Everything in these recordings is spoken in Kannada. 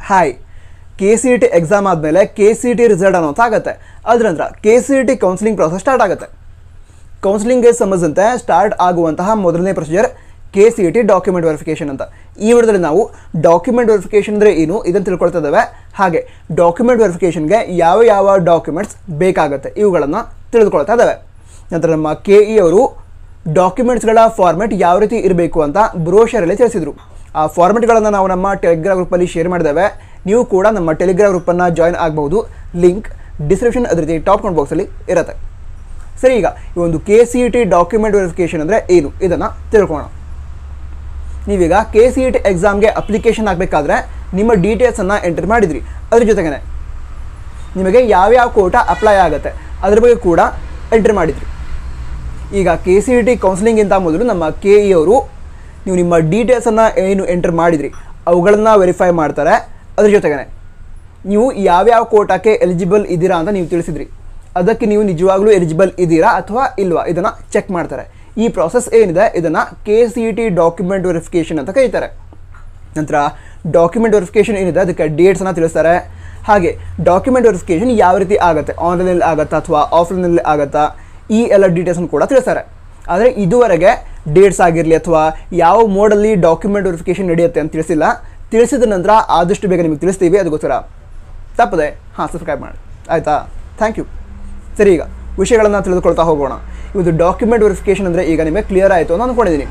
ಹಾಯ್, KCET ಎಕ್ಸಾಮ್ ಆದಮೇಲೆ KCET ರಿಸಲ್ಟ್ ಅನ್ನೋಂಥ ಆಗುತ್ತೆ. ಅದರ ನಂತರ KCET ಕೌನ್ಸಿಲಿಂಗ್ ಪ್ರಾಸೆಸ್ ಸ್ಟಾರ್ಟ್ ಆಗುತ್ತೆ. ಕೌನ್ಸಿಲಿಂಗ್ಗೆ ಸಂಬಂಧಿಸಿದಂತೆ ಸ್ಟಾರ್ಟ್ ಆಗುವಂತಹ ಮೊದಲನೇ ಪ್ರೊಸೀಜರ್ KCET ಡಾಕ್ಯುಮೆಂಟ್ ವೆರಿಫಿಕೇಷನ್ ಅಂತ. ಈ ವಿಡಿಯೋದಲ್ಲಿ ನಾವು ಡಾಕ್ಯುಮೆಂಟ್ ವೆರಿಫಿಕೇಷನ್ ಅಂದರೆ ಏನು ಇದನ್ನು ತಿಳ್ಕೊಳ್ತಾ ಇದ್ದೇವೆ. ಹಾಗೆ ಡಾಕ್ಯುಮೆಂಟ್ ವೆರಿಫಿಕೇಷನ್ಗೆ ಯಾವ ಡಾಕ್ಯುಮೆಂಟ್ಸ್ ಬೇಕಾಗುತ್ತೆ ಇವುಗಳನ್ನು ತಿಳಿದುಕೊಳ್ತಾ ಇದ್ದೇವೆ. ನಂತರ ನಮ್ಮ KE ಅವರು ಡಾಕ್ಯುಮೆಂಟ್ಸ್ಗಳ ಫಾರ್ಮೆಟ್ ಯಾವ ರೀತಿ ಇರಬೇಕು ಅಂತ ಬ್ರೋಷರಲ್ಲಿ ತಿಳಿಸಿದರು. ಆ ಫಾರ್ಮೆಟ್ಗಳನ್ನು ನಾವು ನಮ್ಮ ಟೆಲಿಗ್ರಾಮ್ ಗ್ರೂಪಲ್ಲಿ ಶೇರ್ ಮಾಡಿದ್ದೇವೆ. ನೀವು ಕೂಡ ನಮ್ಮ ಟೆಲಿಗ್ರಾಮ್ ಗ್ರೂಪನ್ನು ಜಾಯ್ನ್ ಆಗಬಹುದು. ಲಿಂಕ್ ಡಿಸ್ಕ್ರಿಪ್ಷನ್ ಅದೇ ರೀತಿ ಟಾಪ್ ಕಮೆಂಟ್ ಬಾಕ್ಸಲ್ಲಿ ಇರುತ್ತೆ. ಸರಿ, ಈಗ ಈ ಒಂದು KCET ಡಾಕ್ಯುಮೆಂಟ್ ವೆರಿಫಿಕೇಷನ್ ಅಂದರೆ ಏನು ಇದನ್ನು ತಿಳ್ಕೊಳ್ಳೋಣ. ನೀವೀಗ KCET ಎಕ್ಸಾಮ್ಗೆ ಅಪ್ಲಿಕೇಶನ್ ಆಗಬೇಕಾದ್ರೆ ನಿಮ್ಮ ಡೀಟೇಲ್ಸನ್ನು ಎಂಟರ್ ಮಾಡಿದ್ರಿ. ಅದ್ರ ಜೊತೆಗೇ ನಿಮಗೆ ಯಾವ್ಯಾವ ಕೋಟಾ ಅಪ್ಲೈ ಆಗುತ್ತೆ ಅದ್ರ ಬಗ್ಗೆ ಕೂಡ ಎಂಟರ್ ಮಾಡಿದ್ರಿ. ಈಗ KCET ಕೌನ್ಸಿಲಿಂಗಿಂತ ಮೊದಲು ನಮ್ಮ KE ಅವರು ನೀವು ನಿಮ್ಮ ಡೀಟೇಲ್ಸನ್ನು ಏನು ಎಂಟರ್ ಮಾಡಿದ್ರಿ ಅವುಗಳನ್ನು ವೆರಿಫೈ ಮಾಡ್ತಾರೆ. ಅದ್ರ ಜೊತೆಗೇ ನೀವು ಯಾವ್ಯಾವ ಕೋಟಾಕ್ಕೆ ಎಲಿಜಿಬಲ್ ಇದ್ದೀರಾ ಅಂತ ನೀವು ತಿಳಿಸಿದ್ರಿ. ಅದಕ್ಕೆ ನೀವು ನಿಜವಾಗ್ಲೂ ಎಲಿಜಿಬಲ್ ಇದ್ದೀರಾ ಅಥವಾ ಇಲ್ವಾ ಇದನ್ನು ಚೆಕ್ ಮಾಡ್ತಾರೆ. ಈ ಪ್ರಾಸೆಸ್ ಏನಿದೆ ಇದನ್ನು KCET ಡಾಕ್ಯುಮೆಂಟ್ ವೆರಿಫಿಕೇಷನ್ ಅಂತ ಕರೀತಾರೆ. ನಂತರ ಡಾಕ್ಯುಮೆಂಟ್ ವೆರಿಫಿಕೇಷನ್ ಏನಿದೆ ಅದಕ್ಕೆ ಡೇಟ್ಸನ್ನು ತಿಳಿಸ್ತಾರೆ. ಹಾಗೆ ಡಾಕ್ಯುಮೆಂಟ್ ವೆರಿಫಿಕೇಷನ್ ಯಾವ ರೀತಿ ಆಗುತ್ತೆ, ಆನ್ಲೈನಲ್ಲಿ ಆಗುತ್ತಾ ಅಥವಾ ಆಫ್ಲೈನಲ್ಲಿ ಆಗುತ್ತಾ, ಈ ಎಲ್ಲ ಡೀಟೇಲ್ಸನ್ನು ಕೂಡ ತಿಳಿಸ್ತಾರೆ. ಆದರೆ ಇದುವರೆಗೆ ಡೇಟ್ಸ್ ಆಗಿರಲಿ ಅಥವಾ ಯಾವ ಮೋಡಲ್ಲಿ ಡಾಕ್ಯುಮೆಂಟ್ ವೆರಿಫಿಕೇಷನ್ ನಡೆಯುತ್ತೆ ಅಂತ ತಿಳಿಸಿಲ್ಲ. ತಿಳಿಸಿದ ನಂತರ ಆದಷ್ಟು ಬೇಗ ನಿಮಗೆ ತಿಳಿಸ್ತೀವಿ. ಅದಕ್ಕೋಸ್ಕರ ತಪ್ಪದೆ ಸಬ್ಸ್ಕ್ರೈಬ್ ಮಾಡಿ, ಆಯಿತಾ? Thank you. ಸರಿ, ಈಗ ವಿಷಯಗಳನ್ನು ತಿಳಿದುಕೊಳ್ತಾ ಹೋಗೋಣ. ಇವತ್ತು ಡಾಕ್ಯುಮೆಂಟ್ ವೆರಿಫಿಕೇಷನ್ ಅಂದರೆ ಈಗ ನಿಮಗೆ ಕ್ಲಿಯರ್ ಆಯಿತು ಅಂತ ಅಂದ್ಕೊಂಡಿದ್ದೀನಿ.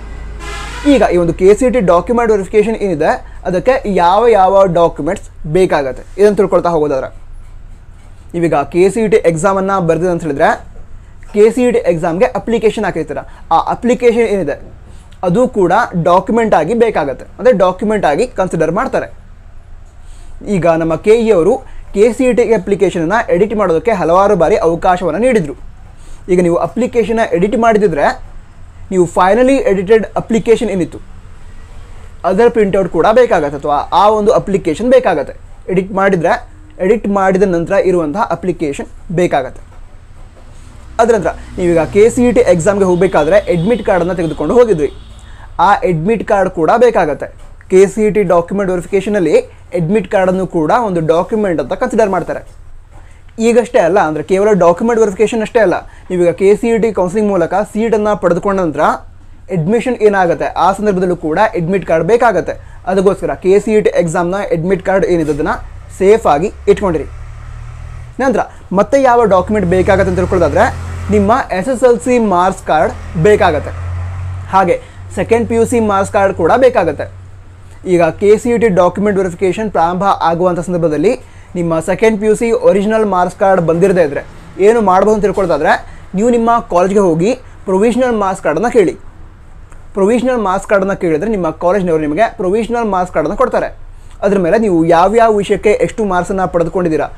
ಈಗ ಈ ಒಂದು KCET ಡಾಕ್ಯುಮೆಂಟ್ ವೆರಿಫಿಕೇಷನ್ ಏನಿದೆ ಅದಕ್ಕೆ ಯಾವ ಡಾಕ್ಯುಮೆಂಟ್ಸ್ ಬೇಕಾಗುತ್ತೆ ಇದನ್ನು ತಿಳ್ಕೊಳ್ತಾ ಹೋಗೋದಾದ್ರೆ, ನೀವೀಗ KCET ಎಕ್ಸಾಮನ್ನು ಬರೆದಿದೆ ಅಂತ ಹೇಳಿದ್ರೆ KCET ಎಕ್ಸಾಮ್ಗೆ ಅಪ್ಲಿಕೇಶನ್ ಹಾಕಿರ್ತೀರ. ಆ ಅಪ್ಲಿಕೇಶನ್ ಏನಿದೆ ಅದು ಕೂಡ ಡಾಕ್ಯುಮೆಂಟ್ ಆಗಿ ಬೇಕಾಗುತ್ತೆ, ಅಂದರೆ ಡಾಕ್ಯುಮೆಂಟ್ ಆಗಿ ಕನ್ಸಿಡರ್ ಮಾಡ್ತಾರೆ. ಈಗ ನಮ್ಮ KE ಅವರು KCET ಅಪ್ಲಿಕೇಶನನ್ನು ಎಡಿಟ್ ಮಾಡೋದಕ್ಕೆ ಹಲವಾರು ಬಾರಿ ಅವಕಾಶವನ್ನು ನೀಡಿದರು. ಈಗ ನೀವು ಅಪ್ಲಿಕೇಶನ್ನ ಎಡಿಟ್ ಮಾಡಿದಿದ್ರೆ ನೀವು ಫೈನಲಿ ಎಡಿಟೆಡ್ ಅಪ್ಲಿಕೇಶನ್ ಏನಿತ್ತು ಅದರ ಪ್ರಿಂಟೌಟ್ ಕೂಡ ಬೇಕಾಗತ್ತೆ ಅಥವಾ ಆ ಒಂದು ಅಪ್ಲಿಕೇಶನ್ ಬೇಕಾಗತ್ತೆ. ಎಡಿಟ್ ಮಾಡಿದ ನಂತರ ಇರುವಂತಹ ಅಪ್ಲಿಕೇಶನ್ ಬೇಕಾಗತ್ತೆ. ಅದರ ನಂತರ ನೀವೀಗ KCET ಎಕ್ಸಾಮ್ಗೆ ಹೋಗಬೇಕಾದ್ರೆ ಅಡ್ಮಿಟ್ ಕಾರ್ಡನ್ನು ತೆಗೆದುಕೊಂಡು ಹೋಗಿದ್ವಿ. ಆ ಅಡ್ಮಿಟ್ ಕಾರ್ಡ್ ಕೂಡ ಬೇಕಾಗತ್ತೆ. KCET ಡಾಕ್ಯುಮೆಂಟ್ ವೆರಿಫಿಕೇಷನಲ್ಲಿ ಅಡ್ಮಿಟ್ ಕಾರ್ಡನ್ನು ಕೂಡ ಒಂದು ಡಾಕ್ಯುಮೆಂಟ್ ಅಂತ ಕನ್ಸಿಡರ್ ಮಾಡ್ತಾರೆ. ಈಗಷ್ಟೇ ಅಲ್ಲ, ಅಂದರೆ ಕೇವಲ ಡಾಕ್ಯುಮೆಂಟ್ ವೆರಿಫಿಕೇಷನ್ ಅಷ್ಟೇ ಅಲ್ಲ, ನೀವೀಗ KCET ಕೌನ್ಸಿಲಿಂಗ್ ಮೂಲಕ ಸೀಟನ್ನು ಪಡೆದುಕೊಂಡ ನಂತರ ಅಡ್ಮಿಷನ್ ಏನಾಗುತ್ತೆ ಆ ಸಂದರ್ಭದಲ್ಲೂ ಕೂಡ ಅಡ್ಮಿಟ್ ಕಾರ್ಡ್ ಬೇಕಾಗುತ್ತೆ. ಅದಕ್ಕೋಸ್ಕರ KCET ಎಕ್ಸಾಮ್ನ ಅಡ್ಮಿಟ್ ಕಾರ್ಡ್ ಏನಿದೆ ಅದನ್ನು ಸೇಫಾಗಿ ಇಟ್ಕೊಂಡಿರಿ. ನಂತರ ಮತ್ತೆ ಯಾವ ಡಾಕ್ಯುಮೆಂಟ್ ಬೇಕಾಗತ್ತೆ ಅಂತ ತಿಳ್ಕೊಳ್ಳೋದಾದರೆ ನಿಮ್ಮ SSLC ಮಾರ್ಕ್ಸ್ ಕಾರ್ಡ್ ಬೇಕಾಗತ್ತೆ. ಹಾಗೆ ಸೆಕೆಂಡ್ PUC ಮಾರ್ಕ್ಸ್ ಕಾರ್ಡ್ ಕೂಡ ಬೇಕಾಗುತ್ತೆ. ಈಗ KCET ಡಾಕ್ಯುಮೆಂಟ್ ವೆರಿಫಿಕೇಷನ್ ಪ್ರಾರಂಭ ಆಗುವಂಥ ಸಂದರ್ಭದಲ್ಲಿ ನಿಮ್ಮ second PUC original marks card ಬಂದಿರದೇ ಇದ್ದರೆ ಏನು ಮಾಡ್ಬೋದು ಅಂತ ತಿಳ್ಕೊಳ್ಳೋದಾದರೆ ನೀವು ನಿಮ್ಮ ಕಾಲೇಜ್ಗೆ ಹೋಗಿ ಪ್ರೊವಿಷನಲ್ ಮಾರ್ಕ್ಸ್ ಕಾರ್ಡನ್ನು ಕೇಳಿ. ಪ್ರೊವಿಷನಲ್ ಮಾರ್ಕ್ಸ್ ಕಾರ್ಡನ್ನು ಕೇಳಿದರೆ ನಿಮ್ಮ ಕಾಲೇಜ್ನವರು ನಿಮಗೆ ಪ್ರೊವಿಷನಲ್ ಮಾರ್ಕ್ಸ್ ಕಾರ್ಡನ್ನು ಕೊಡ್ತಾರೆ. ಅದ್ರ ಮೇಲೆ ನೀವು ಯಾವ್ಯಾವ ವಿಷಯಕ್ಕೆ ಎಷ್ಟು ಮಾರ್ಕ್ಸನ್ನು ಪಡೆದುಕೊಂಡಿದ್ದೀರಾ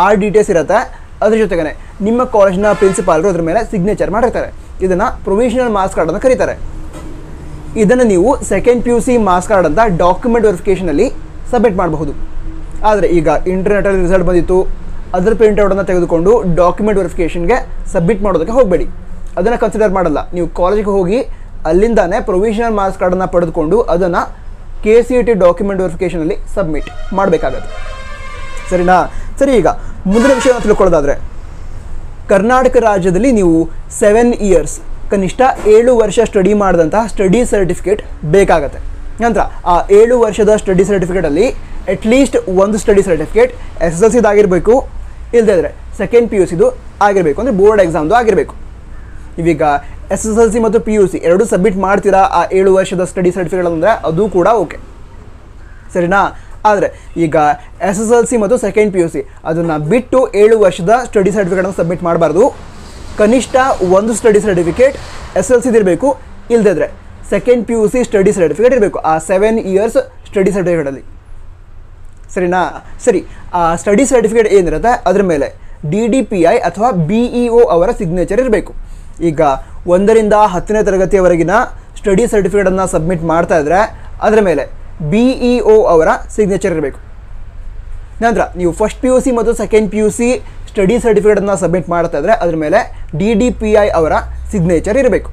ಆ ಡೀಟೇಲ್ಸ್ ಇರುತ್ತೆ. ಅದ್ರ ಜೊತೆಗೇ ನಿಮ್ಮ ಕಾಲೇಜ್ನ ಪ್ರಿನ್ಸಿಪಾಲ್ರು ಅದ್ರ ಮೇಲೆ ಸಿಗ್ನೇಚರ್ ಮಾಡಿರ್ತಾರೆ. ಇದನ್ನು ಪ್ರೊವಿಷನಲ್ ಮಾರ್ಕ್ಸ್ ಕಾರ್ಡನ್ನು ಕರೀತಾರೆ. ಇದನ್ನು ನೀವು ಸೆಕೆಂಡ್ PUC ಮಾರ್ಕ್ಸ್ ಕಾರ್ಡ್ ಅಂತ ಡಾಕ್ಯುಮೆಂಟ್ ವೆರಿಫಿಕೇಷನಲ್ಲಿ ಸಬ್ಮಿಟ್ ಮಾಡಬಹುದು. ಆದರೆ ಈಗ ಇಂಟರ್ನೆಟಲ್ಲಿ ರಿಸಲ್ಟ್ ಬಂದಿತ್ತು, ಅದರ ಪ್ರಿಂಟೌಟನ್ನು ತೆಗೆದುಕೊಂಡು ಡಾಕ್ಯುಮೆಂಟ್ ವೆರಿಫಿಕೇಷನ್ಗೆ ಸಬ್ಮಿಟ್ ಮಾಡೋದಕ್ಕೆ ಹೋಗಬೇಡಿ. ಅದನ್ನು ಕನ್ಸಿಡರ್ ಮಾಡಲ್ಲ. ನೀವು ಕಾಲೇಜಿಗೆ ಹೋಗಿ ಅಲ್ಲಿಂದಾನೇ ಪ್ರೊವಿಷನಲ್ ಮಾರ್ಕ್ಸ್ ಕಾರ್ಡನ್ನು ಪಡೆದುಕೊಂಡು ಅದನ್ನು KCET ಡಾಕ್ಯುಮೆಂಟ್ ವೆರಿಫಿಕೇಷನಲ್ಲಿ ಸಬ್ಮಿಟ್ ಮಾಡಬೇಕಾಗತ್ತೆ. ಸರಿನಾ? ಸರಿ, ಈಗ ಮುಂದಿನ ವಿಷಯವನ್ನು ತಿಳ್ಕೊಳ್ಳೋದಾದರೆ ಕರ್ನಾಟಕ ರಾಜ್ಯದಲ್ಲಿ ನೀವು 7 ಇಯರ್ಸ್ ಕನಿಷ್ಠ 7 ವರ್ಷ ಸ್ಟಡಿ ಮಾಡಿದಂತಹ ಸ್ಟಡಿ ಸರ್ಟಿಫಿಕೇಟ್ ಬೇಕಾಗತ್ತೆ. ನಂತರ ಆ 7 ವರ್ಷದ ಸ್ಟಡಿ ಸರ್ಟಿಫಿಕೇಟಲ್ಲಿ ಅಟ್ಲೀಸ್ಟ್ ಒಂದು ಸ್ಟಡಿ ಸರ್ಟಿಫಿಕೇಟ್ SSLCದಾಗಿರಬೇಕು, ಇಲ್ಲದೇ ಇದ್ದರೆ ಸೆಕೆಂಡ್ PUCದು ಆಗಿರಬೇಕು, ಅಂದರೆ ಬೋರ್ಡ್ ಎಕ್ಸಾಮ್ದು ಆಗಿರಬೇಕು. ಇವೀಗ SSLC ಮತ್ತು PUC ಎರಡೂ ಸಬ್ಮಿಟ್ ಮಾಡ್ತೀರಾ ಆ 7 ವರ್ಷದ ಸ್ಟಡಿ ಸರ್ಟಿಫಿಕೇಟ್ ಅಂದರೆ ಅದು ಕೂಡ ಓಕೆ. ಸರಿನಾ? ಆದರೆ ಈಗ SSLC ಮತ್ತು ಸೆಕೆಂಡ್ PUC ಅದನ್ನು ಬಿಟ್ಟು 7 ವರ್ಷದ ಸ್ಟಡಿ ಸರ್ಟಿಫಿಕೇಟನ್ನು ಸಬ್ಮಿಟ್ ಮಾಡಬಾರ್ದು. ಕನಿಷ್ಠ ಒಂದು ಸ್ಟಡಿ ಸರ್ಟಿಫಿಕೇಟ್ SSLCದಿರಬೇಕು, ಇಲ್ಲದಿದ್ದರೆ ಸೆಕೆಂಡ್ PUC ಸ್ಟಡಿ ಸರ್ಟಿಫಿಕೇಟ್ ಇರಬೇಕು ಆ 7 ಇಯರ್ಸ್ ಸ್ಟಡಿ ಸರ್ಟಿಫಿಕೇಟಲ್ಲಿ. ಸರಿನಾ? ಸರಿ, ಆ ಸ್ಟಡಿ ಸರ್ಟಿಫಿಕೇಟ್ ಏನಿರುತ್ತೆ ಅದರ ಮೇಲೆ DDPI ಅಥವಾ BEO ಅವರ ಸಿಗ್ನೇಚರ್ ಇರಬೇಕು. ಈಗ 1ರಿಂದ 10ನೇ ತರಗತಿಯವರೆಗಿನ ಸ್ಟಡಿ ಸರ್ಟಿಫಿಕೇಟನ್ನು ಸಬ್ಮಿಟ್ ಮಾಡ್ತಾ ಇದ್ದರೆ ಅದರ ಮೇಲೆ BEO ಅವರ ಸಿಗ್ನೇಚರ್ ಇರಬೇಕು. ನಂತರ ನೀವು ಫಸ್ಟ್ PUC ಮತ್ತು ಸೆಕೆಂಡ್ PUC ಸ್ಟಡಿ ಸರ್ಟಿಫಿಕೇಟನ್ನು ಸಬ್ಮಿಟ್ ಮಾಡ್ತಾ ಇದ್ದರೆ ಅದರ ಮೇಲೆ DDPI ಅವರ ಸಿಗ್ನೇಚರ್ ಇರಬೇಕು.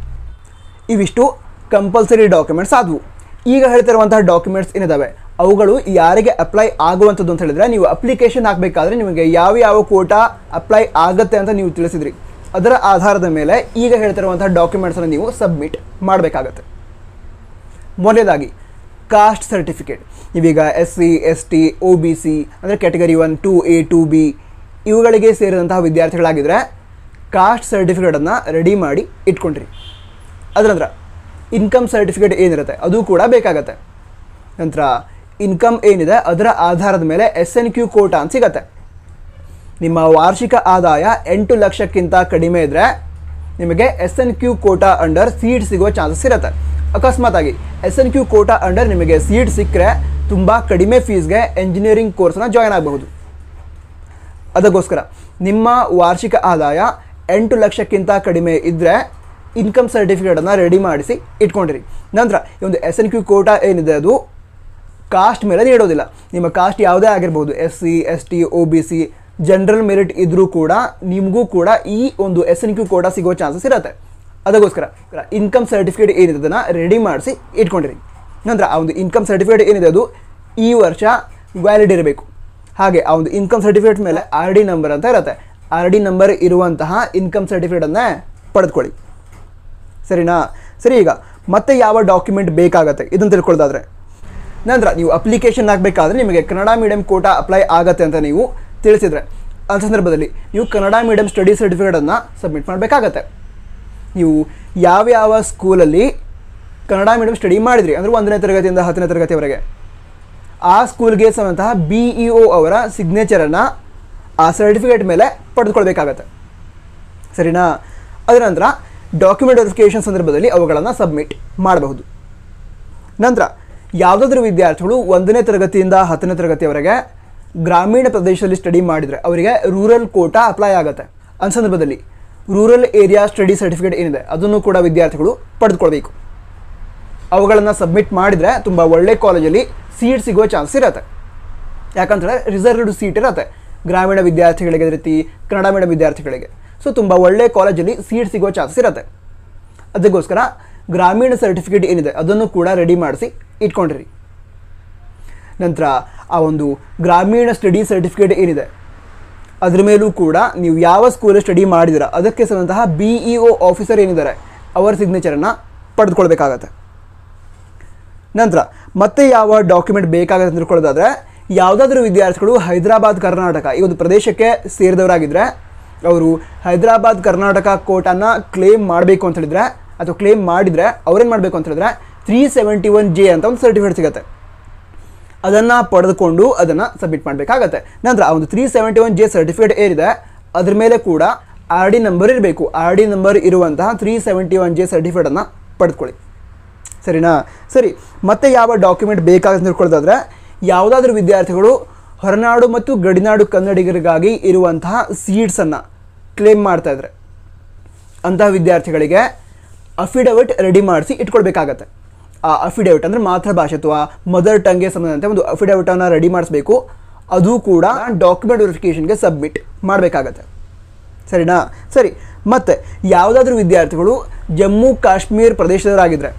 ಇವಿಷ್ಟು ಕಂಪಲ್ಸರಿ ಡಾಕ್ಯುಮೆಂಟ್ಸ್ ಆದವು. ಈಗ ಹೇಳ್ತಿರುವಂತಹ ಡಾಕ್ಯುಮೆಂಟ್ಸ್ ಏನಿದ್ದಾವೆ ಅವುಗಳು ಯಾರಿಗೆ ಅಪ್ಲೈ ಆಗುವಂಥದ್ದು ಅಂತ ಹೇಳಿದ್ರೆ, ನೀವು ಅಪ್ಲಿಕೇಶನ್ ಹಾಕಬೇಕಾದ್ರೆ ನಿಮಗೆ ಯಾವ ಯಾವ ಕೋಟಾ ಅಪ್ಲೈ ಆಗುತ್ತೆ ಅಂತ ನೀವು ತಿಳಿಸಿದ್ರಿ, ಅದರ ಆಧಾರದ ಮೇಲೆ ಈಗ ಹೇಳ್ತಿರುವಂಥ ಡಾಕ್ಯುಮೆಂಟ್ಸನ್ನು ನೀವು ಸಬ್ಮಿಟ್ ಮಾಡಬೇಕಾಗತ್ತೆ. ಮೊದಲನೇದಾಗಿ ಕಾಸ್ಟ್ ಸರ್ಟಿಫಿಕೇಟ್. ನೀವೀಗ SC ST OBC ಅಂದರೆ ಕ್ಯಾಟಗರಿ 1 2A 2B ಇವುಗಳಿಗೆ ಸೇರಿದಂತಹ ವಿದ್ಯಾರ್ಥಿಗಳಾಗಿದ್ದರೆ ಕಾಸ್ಟ್ ಸರ್ಟಿಫಿಕೇಟನ್ನು ರೆಡಿ ಮಾಡಿ ಇಟ್ಕೊಂಡ್ರಿ. ಅದರ ನಂತರ ಇನ್ಕಮ್ ಸರ್ಟಿಫಿಕೇಟ್ ಏನಿರುತ್ತೆ ಅದು ಕೂಡ ಬೇಕಾಗತ್ತೆ. ನಂತರ ಇನ್ಕಮ್ ಏನಿದೆ ಅದರ ಆಧಾರದ ಮೇಲೆ SNQ ಕೋಟಾ ಅಂತ ಸಿಗತ್ತೆ. ನಿಮ್ಮ ವಾರ್ಷಿಕ ಆದಾಯ 8 ಲಕ್ಷಕ್ಕಿಂತ ಕಡಿಮೆ ಇದ್ದರೆ ನಿಮಗೆ SNQ ಕೋಟಾ ಅಂಡರ್ ಸೀಟ್ ಸಿಗುವ ಚಾನ್ಸಸ್ ಇರುತ್ತೆ. ಅಕಸ್ಮಾತಾಗಿ SNQ ಕೋಟಾ ಅಂಡರ್ ನಿಮಗೆ ಸೀಟ್ ಸಿಕ್ಕರೆ ತುಂಬ ಕಡಿಮೆ ಫೀಸ್ಗೆ ಎಂಜಿನಿಯರಿಂಗ್ ಕೋರ್ಸ್ನ ಜಾಯ್ನ್ ಆಗಬಹುದು. ಅದಕ್ಕೋಸ್ಕರ ನಿಮ್ಮ ವಾರ್ಷಿಕ ಆದಾಯ 8 ಲಕ್ಷಕ್ಕಿಂತ ಕಡಿಮೆ ಇದ್ದರೆ ಇನ್ಕಮ್ ಸರ್ಟಿಫಿಕೇಟನ್ನು ರೆಡಿ ಮಾಡಿಸಿ ಇಟ್ಕೊಂಡಿರಿ. ನಂತರ ಈ ಒಂದು SNQ ಕೋಟಾ ಏನಿದೆ ಅದು ಕಾಸ್ಟ್ ಮೇಲೆ ನೀಡೋದಿಲ್ಲ. ನಿಮ್ಮ ಕಾಸ್ಟ್ ಯಾವುದೇ ಆಗಿರ್ಬೋದು, SC ST OBC general merit ಇದ್ದರೂ ಕೂಡ ನಿಮಗೂ ಕೂಡ ಈ ಒಂದು SNQ ಕೋಟಾ ಸಿಗೋ ಚಾನ್ಸಸ್ ಇರುತ್ತೆ. ಅದಕ್ಕೋಸ್ಕರ ಇನ್ಕಮ್ ಸರ್ಟಿಫಿಕೇಟ್ ಏನಿದೆ ಅದನ್ನು ರೆಡಿ ಮಾಡಿಸಿ ಇಟ್ಕೊಂಡಿರಿ. ನಂತರ ಆ ಒಂದು ಇನ್ಕಮ್ ಸರ್ಟಿಫಿಕೇಟ್ ಏನಿದೆ ಅದು ಈ ವರ್ಷ ವ್ಯಾಲಿಡ್ ಇರಬೇಕು. ಹಾಗೆ ಆ ಒಂದು ಇನ್ಕಮ್ ಸರ್ಟಿಫಿಕೇಟ್ ಮೇಲೆ RD ನಂಬರ್ ಅಂತ ಇರುತ್ತೆ. RD ನಂಬರ್ ಇರುವಂತಹ ಇನ್ಕಮ್ ಸರ್ಟಿಫಿಕೇಟನ್ನೇ ಪಡೆದುಕೊಳ್ಳಿ. ಸರಿನಾ? ಸರಿ, ಈಗ ಮತ್ತೆ ಯಾವ ಡಾಕ್ಯುಮೆಂಟ್ ಬೇಕಾಗತ್ತೆ ಇದನ್ನು ತಿಳ್ಕೊಳ್ಳೋದಾದರೆ, ನಂತರ ನೀವು ಅಪ್ಲಿಕೇಶನ್ ಹಾಕಬೇಕಾದ್ರೆ ನಿಮಗೆ ಕನ್ನಡ ಮೀಡಿಯಂ ಕೋಟಾ ಅಪ್ಲೈ ಆಗುತ್ತೆ ಅಂತ ನೀವು ತಿಳಿಸಿದರೆ ಆ ಸಂದರ್ಭದಲ್ಲಿ ನೀವು ಕನ್ನಡ ಮೀಡಿಯಂ ಸ್ಟಡಿ ಸರ್ಟಿಫಿಕೇಟನ್ನು ಸಬ್ಮಿಟ್ ಮಾಡಬೇಕಾಗತ್ತೆ. ನೀವು ಯಾವ್ಯಾವ ಸ್ಕೂಲಲ್ಲಿ ಕನ್ನಡ ಮೀಡಿಯಂ ಸ್ಟಡಿ ಮಾಡಿದ್ರಿ ಅಂದರೆ 1ನೇ ತರಗತಿಯಿಂದ 10ನೇ ತರಗತಿವರೆಗೆ ಆ ಸ್ಕೂಲ್ಗೆ ಸಂಬಂಧಂತಹ BEO ಅವರ ಸಿಗ್ನೇಚರನ್ನು ಆ ಸರ್ಟಿಫಿಕೇಟ್ ಮೇಲೆ ಪಡೆದುಕೊಳ್ಬೇಕಾಗತ್ತೆ. ಸರಿನಾ? ಅದರ ನಂತರ ಡಾಕ್ಯುಮೆಂಟ್ ವೆರಿಫಿಕೇಷನ್ ಸಂದರ್ಭದಲ್ಲಿ ಅವುಗಳನ್ನು ಸಬ್ಮಿಟ್ ಮಾಡಬಹುದು. ನಂತರ ಯಾವುದಾದ್ರೂ ವಿದ್ಯಾರ್ಥಿಗಳು 1ನೇ ತರಗತಿಯಿಂದ 10ನೇ ತರಗತಿಯವರೆಗೆ ಗ್ರಾಮೀಣ ಪ್ರದೇಶದಲ್ಲಿ ಸ್ಟಡಿ ಮಾಡಿದರೆ ಅವರಿಗೆ ರೂರಲ್ ಕೋಟಾ ಅಪ್ಲೈ ಆಗುತ್ತೆ. ಆ ಸಂದರ್ಭದಲ್ಲಿ ರೂರಲ್ ಏರಿಯಾ ಸ್ಟಡಿ ಸರ್ಟಿಫಿಕೇಟ್ ಏನಿದೆ ಅದನ್ನು ಕೂಡ ವಿದ್ಯಾರ್ಥಿಗಳು ಪಡೆದುಕೊಳ್ಬೇಕು. ಅವುಗಳನ್ನು ಸಬ್ಮಿಟ್ ಮಾಡಿದರೆ ತುಂಬ ಒಳ್ಳೆ ಕಾಲೇಜಲ್ಲಿ ಸೀಟ್ ಸಿಗುವ ಚಾನ್ಸ್ ಇರುತ್ತೆ. ಯಾಕಂತೇಳಿದ್ರೆ ರಿಸರ್ವ್ಡ್ ಸೀಟ್ ಇರುತ್ತೆ ಗ್ರಾಮೀಣ ವಿದ್ಯಾರ್ಥಿಗಳಿಗೆ, ಅದೇ ರೀತಿ ಕನ್ನಡ ಮೀಡಿಯಂ ವಿದ್ಯಾರ್ಥಿಗಳಿಗೆ. ಸೊ ತುಂಬ ಒಳ್ಳೆ ಕಾಲೇಜಲ್ಲಿ ಸೀಟ್ ಸಿಗುವ ಚಾನ್ಸ್ ಇರುತ್ತೆ. ಅದಕ್ಕೋಸ್ಕರ ಗ್ರಾಮೀಣ ಸರ್ಟಿಫಿಕೇಟ್ ಏನಿದೆ ಅದನ್ನು ಕೂಡ ರೆಡಿ ಮಾಡಿಸಿ ಇಟ್ಕೊಂಡಿರಿ. ನಂತರ ಆ ಒಂದು ಗ್ರಾಮೀಣ ಸ್ಟಡಿ ಸರ್ಟಿಫಿಕೇಟ್ ಏನಿದೆ ಅದ್ರ ಮೇಲೂ ಕೂಡ ನೀವು ಯಾವ ಸ್ಕೂಲಲ್ಲಿ ಸ್ಟಡಿ ಮಾಡಿದಿರ ಅದಕ್ಕೆ ಸಂಬಂಧಂತಹ BEO ಆಫೀಸರ್ ಏನಿದ್ದಾರೆ ಅವರ ಸಿಗ್ನೇಚರನ್ನು ಪಡೆದುಕೊಳ್ಬೇಕಾಗತ್ತೆ. ನಂತರ ಮತ್ತೆ ಯಾವ ಡಾಕ್ಯುಮೆಂಟ್ ಬೇಕಾಗುತ್ತೆ ಅಂತ ತಿಳ್ಕೊಳ್ಳೋದಾದರೆ, ಯಾವುದಾದ್ರೂ ವಿದ್ಯಾರ್ಥಿಗಳು ಹೈದರಾಬಾದ್ ಕರ್ನಾಟಕ ಈ ಒಂದು ಪ್ರದೇಶಕ್ಕೆ ಸೇರಿದವರಾಗಿದ್ದರೆ ಅವರು ಹೈದರಾಬಾದ್ ಕರ್ನಾಟಕ ಕೋಟಾನ ಕ್ಲೇಮ್ ಮಾಡಬೇಕು ಅಂತ ಹೇಳಿದರೆ ಅಥವಾ ಕ್ಲೇಮ್ ಮಾಡಿದರೆ ಅವ್ರೇನು ಮಾಡಬೇಕು ಅಂತ ಹೇಳಿದ್ರೆ 371J ಅಂತ ಒಂದು ಸರ್ಟಿಫಿಕೇಟ್ ಸಿಗುತ್ತೆ. ಅದನ್ನು ಪಡೆದುಕೊಂಡು ಅದನ್ನು ಸಬ್ಮಿಟ್ ಮಾಡಬೇಕಾಗತ್ತೆ. ನಂತರ ಆ ಒಂದು 371J ಸರ್ಟಿಫಿಕೇಟ್ ಏನಿದೆ ಅದ್ರ ಮೇಲೆ ಕೂಡ RD ನಂಬರ್ ಇರಬೇಕು. RD ನಂಬರ್ ಇರುವಂತಹ 371J ಸರ್ಟಿಫಿಕೇಟನ್ನು ಪಡೆದುಕೊಳ್ಳಿ. ಸರಿನಾ? ಸರಿ, ಮತ್ತೆ ಯಾವ ಡಾಕ್ಯುಮೆಂಟ್ ಬೇಕಾಗುತ್ತೆ ತಿಳ್ಕೊಳ್ಳೋದಾದರೆ, ಯಾವುದಾದ್ರೂ ವಿದ್ಯಾರ್ಥಿಗಳು ಹೊರನಾಡು ಮತ್ತು ಗಡಿನಾಡು ಕನ್ನಡಿಗರಿಗಾಗಿ ಇರುವಂತಹ ಸೀಟ್ಸನ್ನು ಕ್ಲೇಮ್ ಮಾಡ್ತಾಯಿದ್ರೆ ಅಂತಹ ವಿದ್ಯಾರ್ಥಿಗಳಿಗೆ ಅಫಿಡವಿಟ್ ರೆಡಿ ಮಾಡಿಸಿ ಇಟ್ಕೊಳ್ಬೇಕಾಗತ್ತೆ. ಆ ಅಫಿಡವಿಟ್ ಅಂದರೆ ಮಾತೃಭಾಷೆ ಅಥವಾ ಮದರ್ ಟಂಗ್ಗೆ ಸಂಬಂಧಂತೆ ಒಂದು ಅಫಿಡವಿಟನ್ನು ರೆಡಿ ಮಾಡಿಸ್ಬೇಕು. ಅದು ಕೂಡ ಡಾಕ್ಯುಮೆಂಟ್ ವೆರಿಫಿಕೇಷನ್ಗೆ ಸಬ್ಮಿಟ್ ಮಾಡಬೇಕಾಗತ್ತೆ. ಸರಿನಾ? ಸರಿ, ಮತ್ತು ಯಾವುದಾದ್ರೂ ವಿದ್ಯಾರ್ಥಿಗಳು ಜಮ್ಮು ಕಾಶ್ಮೀರ ಪ್ರದೇಶದವರಾಗಿದ್ದರೆ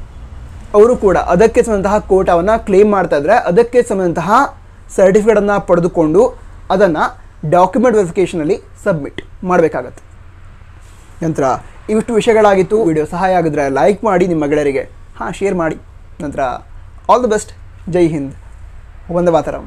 ಅವರು ಕೂಡ ಅದಕ್ಕೆ ಸಂಬಂಧಂತಹ ಕೋಟಾವನ್ನು ಕ್ಲೇಮ್ ಮಾಡ್ತಾಯಿದ್ರೆ ಅದಕ್ಕೆ ಸಂಬಂಧಂತಹ ಸರ್ಟಿಫಿಕೇಟನ್ನು ಪಡೆದುಕೊಂಡು ಅದನ್ನು ಡಾಕ್ಯುಮೆಂಟ್ ವೆರಿಫಿಕೇಷನಲ್ಲಿ ಸಬ್ಮಿಟ್ ಮಾಡಬೇಕಾಗತ್ತೆ. ನಂತರ ಇವಿಷ್ಟು ವಿಷಯಗಳಾಗಿತ್ತು. ವಿಡಿಯೋ ಸಹಾಯ ಆಗಿದ್ರೆ ಲೈಕ್ ಮಾಡಿ, ನಿಮ್ಮ ಗೆಳೆಯರಿಗೆ ಶೇರ್ ಮಾಡಿ. ನಂತರ all the best. Jai Hind. Vande Mataram.